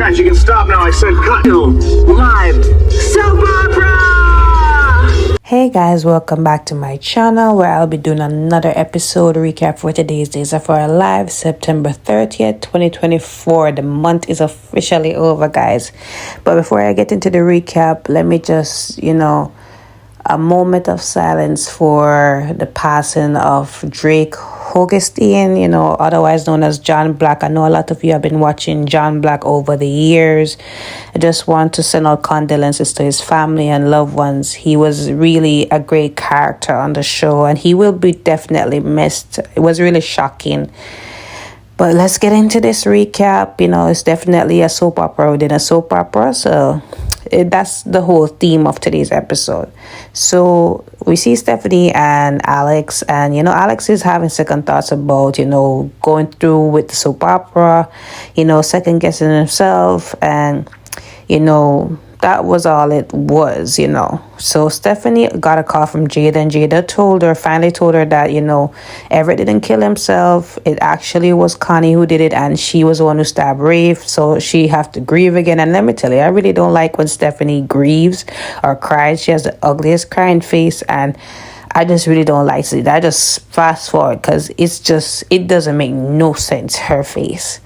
Alright, you can stop now. I said cut. Live soap opera! Hey guys, welcome back to my channel where I'll be doing another episode recap for today's Daysofourlives, September 30th, 2024. The month is officially over, guys. But before I get into the recap, let me just, a moment of silence for the passing of Drake Augustine, otherwise known as John Black. I know a lot of you have been watching John Black over the years. I just want to send out condolences to his family and loved ones. He was really a great character on the show and he will be definitely missed. It was really shocking. But let's get into this recap. It's definitely a soap opera within a soap opera. So that's the whole theme of today's episode. So we see Stephanie and Alex. And, Alex is having second thoughts about, going through with the soap opera, second guessing himself. And, that was all it was, So Stephanie got a call from Jada, and Jada finally told her that, Everett didn't kill himself. It actually was Connie who did it, and she was the one who stabbed Rafe. So she have to grieve again. And let me tell you, I really don't like when Stephanie grieves or cries. She has the ugliest crying face, and I just really don't like it. I just fast forward because it doesn't make no sense, her face.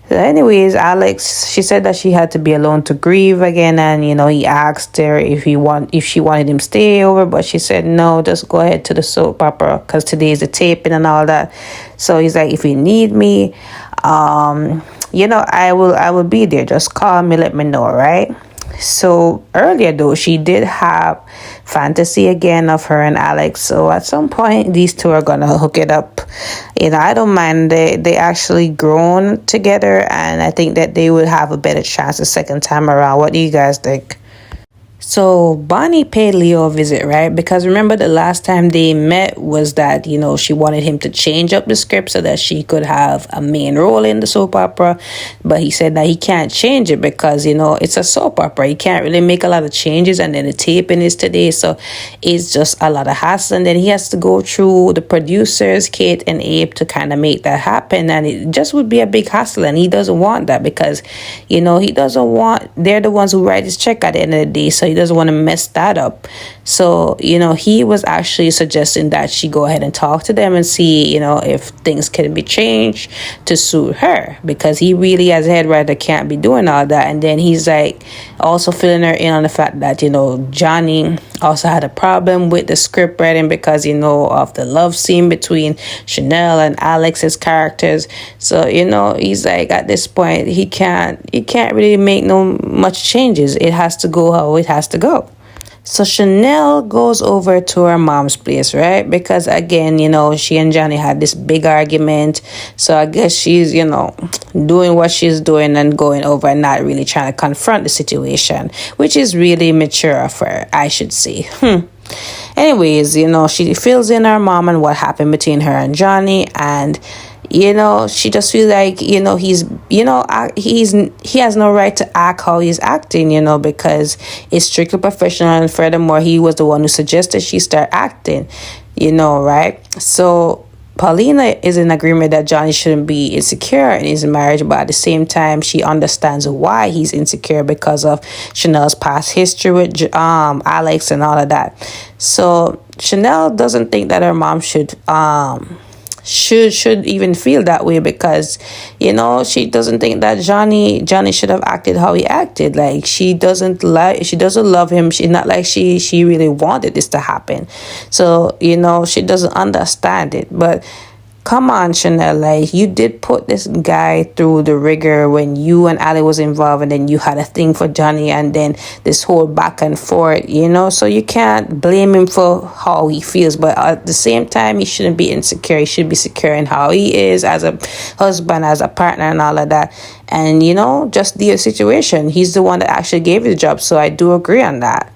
So anyways, Alex, she said that she had to be alone to grieve again, and he asked her if she wanted him to stay over, but she said no, just go ahead to the soap opera because today is the taping and all that. So he's like, if you need me, I will be there. Just call me, let me know, right? So earlier though, she did have fantasy again of her and Alex. So at some point, these two are gonna hook it up. I don't mind. They actually grown together, and I think that they would have a better chance the second time around. What do you guys think? So Bonnie paid Leo a visit, right? Because remember the last time they met was that, she wanted him to change up the script so that she could have a main role in the soap opera. But he said that he can't change it because, it's a soap opera. He can't really make a lot of changes, and then the taping is today. So it's just a lot of hassle. And then he has to go through the producers, Kate and Abe, to kind of make that happen. And it just would be a big hassle. And he doesn't want that because, he doesn't want, they're the ones who write his check at the end of the day. So he doesn't want to mess that up. So he was actually suggesting that she go ahead and talk to them and see if things can be changed to suit her, because he really as a head writer can't be doing all that. And then he's like also filling her in on the fact that Johnny also had a problem with the script writing because of the love scene between Chanel and Alex's characters. So he's like, at this point he can't really make no much changes. It has to go how it has to go. So Chanel goes over to her mom's place, right? Because again, she and Johnny had this big argument. So I guess she's, doing what she's doing and going over and not really trying to confront the situation, which is really mature of her, I should say. Anyways, she fills in her mom and what happened between her and Johnny, and she just feels like, he has no right to act how he's acting, because it's strictly professional. And furthermore, he was the one who suggested she start acting, right? So Paulina is in agreement that Johnny shouldn't be insecure in his marriage, but at the same time, she understands why he's insecure because of Chanel's past history with Alex and all of that. So Chanel doesn't think that her mom should even feel that way because she doesn't think that Johnny should have acted how he acted. Like she doesn't love him. She's not like she really wanted this to happen. So she doesn't understand it. But come on, Chanel, like you did put this guy through the rigor when you and Ali was involved, and then you had a thing for Johnny, and then this whole back and forth, so you can't blame him for how he feels. But at the same time, he shouldn't be insecure. He should be secure in how he is as a husband, as a partner, and all of that. And just the situation, he's the one that actually gave you the job. So I do agree on that.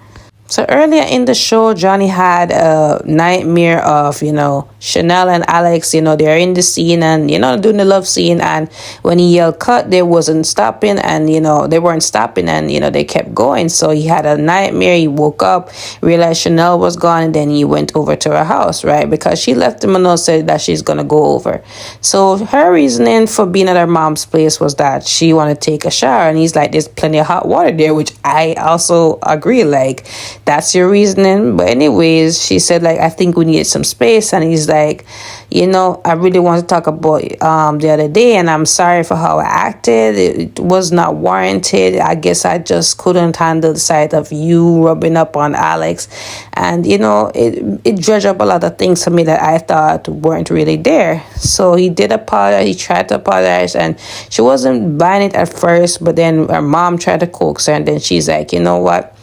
So earlier in the show, Johnny had a nightmare of, Chanel and Alex, they're in the scene and, doing the love scene. And when he yelled cut, they wasn't stopping and, they weren't stopping and, they kept going. So he had a nightmare. He woke up, realized Chanel was gone, and then he went over to her house, right? Because she left him a note, said that she's going to go over. So her reasoning for being at her mom's place was that she wanted to take a shower. And he's like, there's plenty of hot water there, which I also agree. Like, that's your reasoning. But anyways, she said, like, I think we needed some space. And he's like, I really want to talk about the other day, and I'm sorry for how I acted. It was not warranted. I guess I just couldn't handle the sight of you rubbing up on Alex. And, it dredged up a lot of things for me that I thought weren't really there. So he did apologize. He tried to apologize, and she wasn't buying it at first, but then her mom tried to coax her, and then she's like, you know what?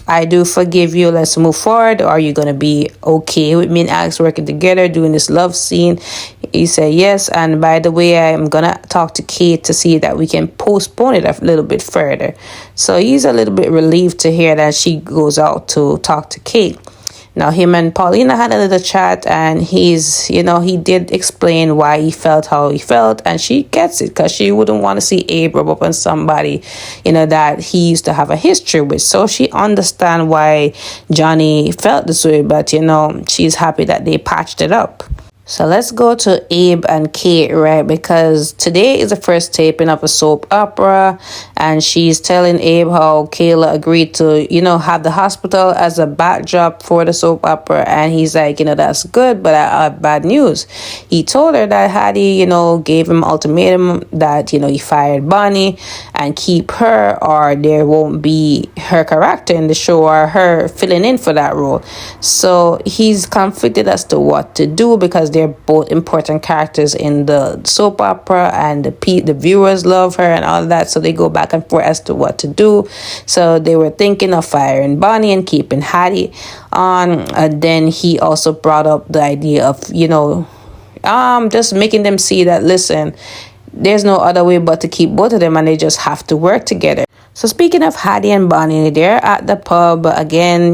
I do forgive you. Let's move forward. Are you going to be okay with me and Alex working together, doing this love scene? He said yes. And by the way, I'm going to talk to Kate to see that we can postpone it a little bit further. So he's a little bit relieved to hear that she goes out to talk to Kate. Now, him and Paulina had a little chat, and he did explain why he felt how he felt, and she gets it because she wouldn't want to see Abe rub up on somebody, that he used to have a history with. So she understands why Johnny felt this way, but, she's happy that they patched it up. So let's go to Abe and Kate, right? Because today is the first taping of a soap opera, and she's telling Abe how Kayla agreed to, have the hospital as a backdrop for the soap opera. And he's like, that's good, but I have bad news. He told her that Hattie, gave him ultimatum that, he fired Bonnie and keep her, or there won't be her character in the show or her filling in for that role. So he's conflicted as to what to do, because they're both important characters in the soap opera, and the viewers love her and all that. So they go back and forth as to what to do. So they were thinking of firing Bonnie and keeping Hattie on. And then he also brought up the idea of, just making them see that, listen, there's no other way but to keep both of them, and they just have to work together. So speaking of Hattie and Bonnie, they're at the pub again.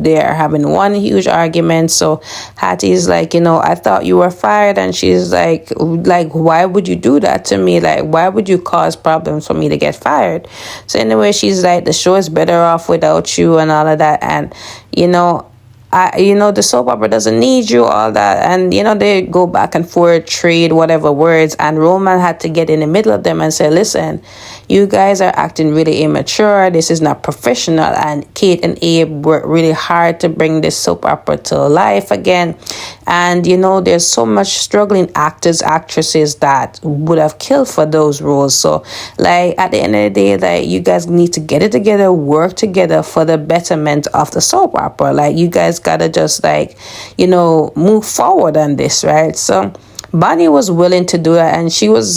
They're having one huge argument. So Hattie's like, I thought you were fired. And she's like, why would you do that to me? Like, why would you cause problems for me to get fired? So anyway, she's like, the show is better off without you and all of that. And, the soap opera doesn't need you, all that. And, they go back and forth, trade whatever words. And Roman had to get in the middle of them and say, listen, you guys are acting really immature. This is not professional. And Kate and Abe worked really hard to bring this soap opera to life again. And, there's so much struggling actors, actresses that would have killed for those roles. So, at the end of the day, you guys need to get it together, work together for the betterment of the soap opera. You guys gotta just, move forward on this, right? So, Bonnie was willing to do that, and she was,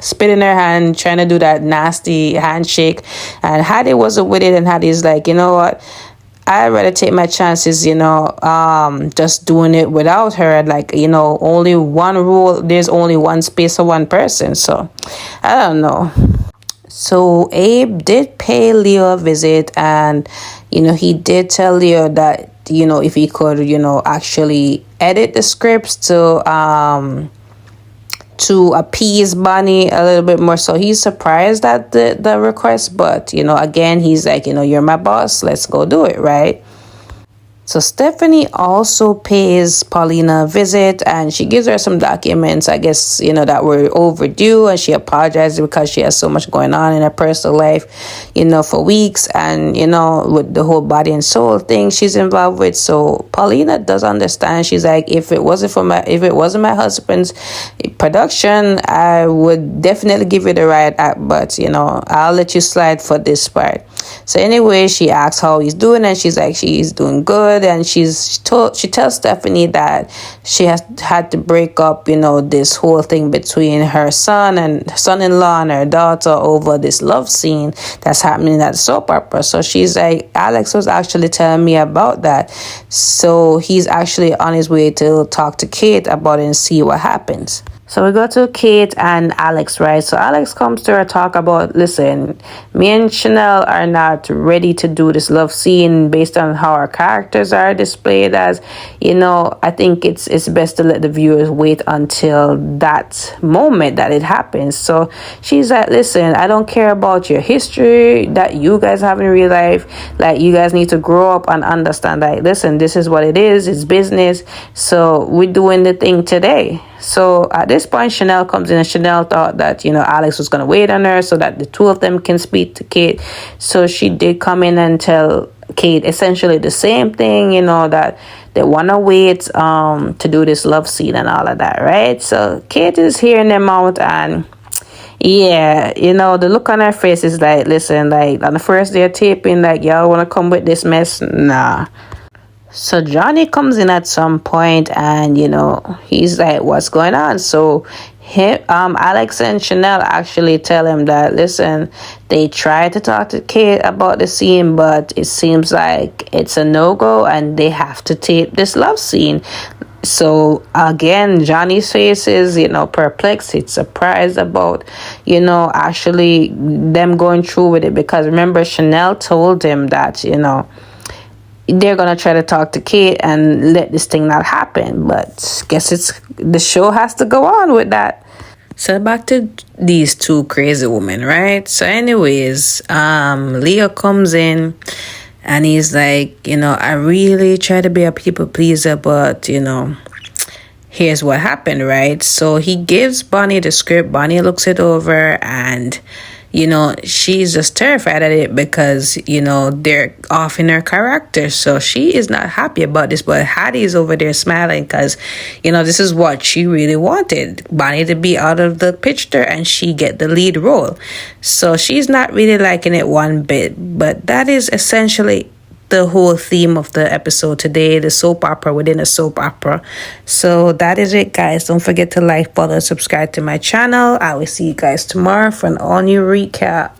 spit in her hand, trying to do that nasty handshake. And Hattie wasn't with it, and Hattie's like, you know what? I'd rather take my chances, just doing it without her. Only one rule, there's only one space for one person. So, I don't know. So, Abe did pay Leo a visit, and, he did tell Leo that, if he could, actually edit the scripts to appease Bonnie a little bit more. So he's surprised at the request, but again, he's like, you're my boss, let's go do it, right? So Stephanie also pays Paulina a visit, and she gives her some documents, I guess, that were overdue, and she apologizes because she has so much going on in her personal life, for weeks, and, with the whole body and soul thing she's involved with. So Paulina does understand. She's like, if it wasn't my husband's production, I would definitely give you the right act, but, I'll let you slide for this part. So anyway, she asks how he's doing, and she's like, she's doing good. And she tells Stephanie that she has had to break up, this whole thing between her son-in-law and her daughter over this love scene that's happening at the soap opera. So she's like, Alex was actually telling me about that. So he's actually on his way to talk to Kate about it and see what happens. So we go to Kate and Alex, right? So Alex comes to her talk about, listen, me and Chanel are not ready to do this love scene based on how our characters are displayed as. I think it's best to let the viewers wait until that moment that it happens. So she's like, listen, I don't care about your history that you guys have in real life. Like, you guys need to grow up and understand, like, listen, this is what it is. It's business. So we're doing the thing today. So at this point, Chanel comes in, and Chanel thought that, Alex was going to wait on her so that the two of them can speak to Kate. So she did come in and tell Kate essentially the same thing, that they want to wait to do this love scene and all of that, right? So Kate is hearing them out, and yeah, the look on her face is like, listen, like on the first day of taping, like, y'all want to come with this mess? Nah. So Johnny comes in at some point, and he's like, what's going on? So Alex and Chanel actually tell him that, listen, they tried to talk to Kate about the scene, but it seems like it's a no-go and they have to tape this love scene. So again, Johnny's face is, perplexed. He's surprised about, actually them going through with it, because remember, Chanel told him that, they're gonna try to talk to Kate and let this thing not happen. But guess the show has to go on with that. So back to these two crazy women, right? So anyways, Leo comes in and he's like, I really try to be a people pleaser, but here's what happened, right? So he gives Bonnie the script. Bonnie looks it over, and she's just terrified at it because, they're off in her character. So she is not happy about this, but Hattie's over there smiling because, this is what she really wanted. Bonnie to be out of the picture and she get the lead role. So she's not really liking it one bit, but that is essentially the whole theme of the episode today, the soap opera within a soap opera. So that is it, guys. Don't forget to like, follow, subscribe to my channel. I will see you guys tomorrow for an all new recap.